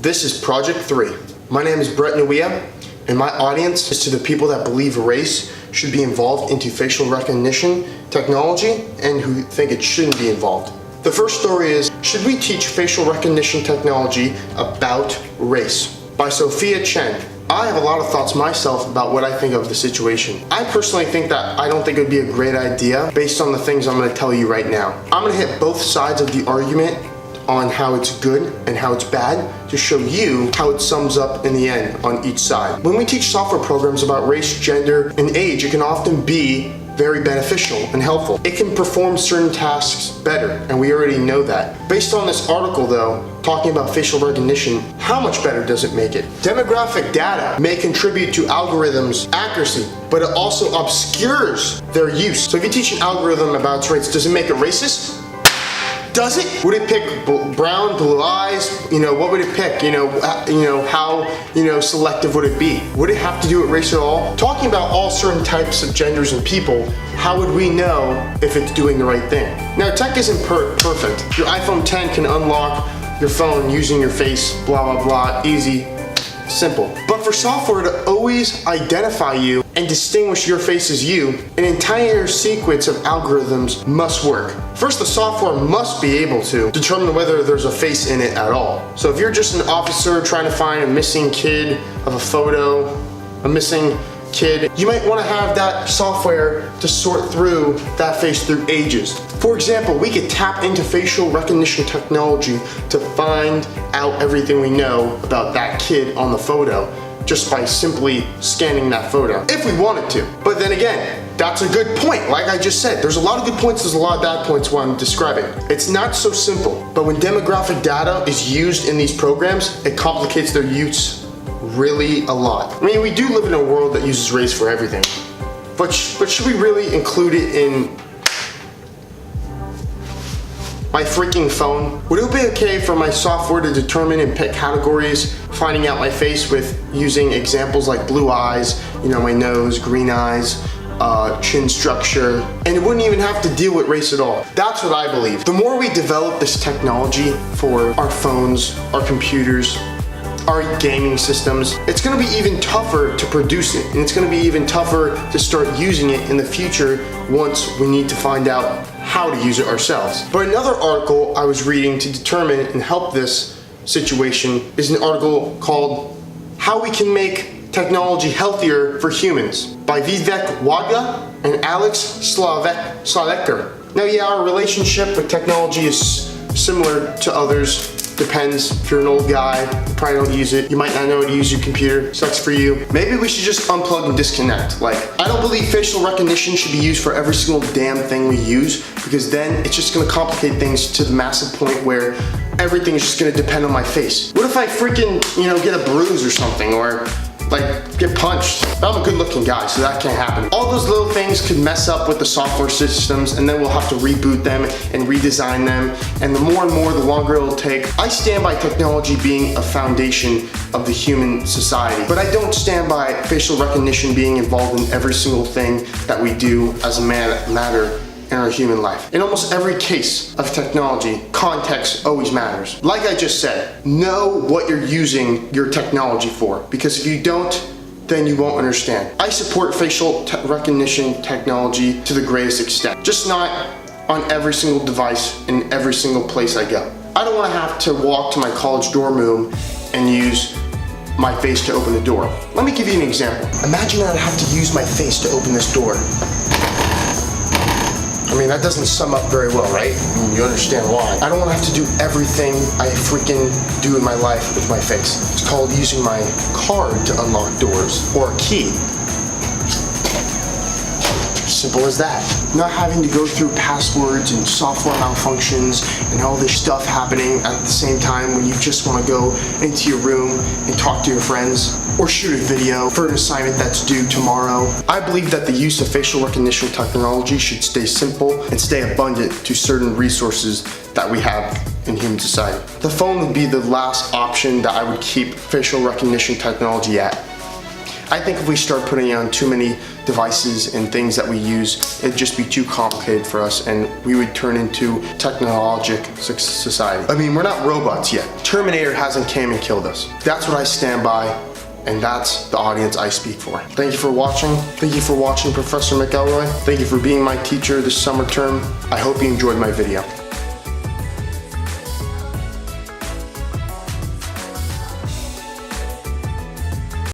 This is Project 3. My name is Brett Nguia, and my audience is to the people that believe race should be involved into facial recognition technology and who think it shouldn't be involved. The first story is, should we teach facial recognition technology about race? By Sophia Chen. I have a lot of thoughts myself about what I think of the situation. I personally think that I don't think it would be a great idea based on the things I'm going to tell you right now. I'm going to hit both sides of the argument on how it's good and how it's bad to show you how it sums up in the end on each side. When we teach software programs about race, gender, and age, it can often be very beneficial and helpful. It can perform certain tasks better, and we already know that. Based on this article though, talking about facial recognition, how much better does it make it? Demographic data may contribute to algorithms' accuracy, but it also obscures their use. So if you teach an algorithm about its race, does it make it racist? Does it? Would it pick brown, blue eyes? What would it pick? How selective would it be? Would it have to do with race at all? Talking about all certain types of genders and people, how would we know if it's doing the right thing? Now, tech isn't perfect. Your iPhone 10 can unlock your phone using your face, blah, blah, blah, easy, simple. But for software to always identify you and distinguish your face as you, an entire sequence of algorithms must work. First, the software must be able to determine whether there's a face in it at all. So if you're just an officer trying to find a missing kid of a photo, a missing kid, you might want to have that software to sort through that face through ages. For example, we could tap into facial recognition technology to find out everything we know about that kid on the photo just by simply scanning that photo, if we wanted to. But then again, that's a good point. Like I just said, there's a lot of good points, there's a lot of bad points when I'm describing. It's not so simple, but when demographic data is used in these programs, it complicates their use really a lot. I mean, we do live in a world that uses race for everything, but should we really include it in my freaking phone? Would it be okay for my software to determine and pick categories, finding out my face with using examples like blue eyes, my nose, green eyes, chin structure, and it wouldn't even have to deal with race at all? That's what I believe. The more we develop this technology for our phones, our computers, our gaming systems, it's gonna be even tougher to produce it, and it's gonna be even tougher to start using it in the future once we need to find out how to use it ourselves. But another article I was reading to determine and help this situation is an article called How We Can Make Technology Healthier for Humans by Vivek Wadhwa and Alex Slavekar. Now, yeah, our relationship with technology is similar to others. Depends. If you're an old guy, you probably don't use it. You might not know how to use your computer. Sucks for you. Maybe we should just unplug and disconnect. I don't believe facial recognition should be used for every single damn thing we use, because then it's just gonna complicate things to the massive point where everything is just gonna depend on my face. What if I freaking, get a bruise or something, or get punched? I'm a good looking guy, so that can't happen. All those little things could mess up with the software systems, and then we'll have to reboot them and redesign them, and the more and more, the longer it'll take. I stand by technology being a foundation of the human society, but I don't stand by facial recognition being involved in every single thing that we do as a matter in our human life. In almost every case of technology, context always matters. Like I just said, know what you're using your technology for, because if you don't, then you won't understand. I support facial recognition technology to the greatest extent, just not on every single device in every single place I go. I don't want to have to walk to my college dorm room and use my face to open the door. Let me give you an example. Imagine that I have to use my face to open this door. I mean, that doesn't sum up very well, right? You understand why. I don't want to have to do everything I freaking do in my life with my face. It's called using my card to unlock doors, or a key. Simple as that. Not having to go through passwords and software malfunctions and all this stuff happening at the same time when you just want to go into your room and talk to your friends or shoot a video for an assignment that's due tomorrow. I believe that the use of facial recognition technology should stay simple and stay abundant to certain resources that we have in human society. The phone would be the last option that I would keep facial recognition technology at. I think if we start putting on too many devices and things that we use, it'd just be too complicated for us and we would turn into technologic society. I mean, we're not robots yet. Terminator hasn't came and killed us. That's what I stand by, and that's the audience I speak for. Thank you for watching. Thank you for watching Professor McElroy. Thank you for being my teacher this summer term. I hope you enjoyed my video.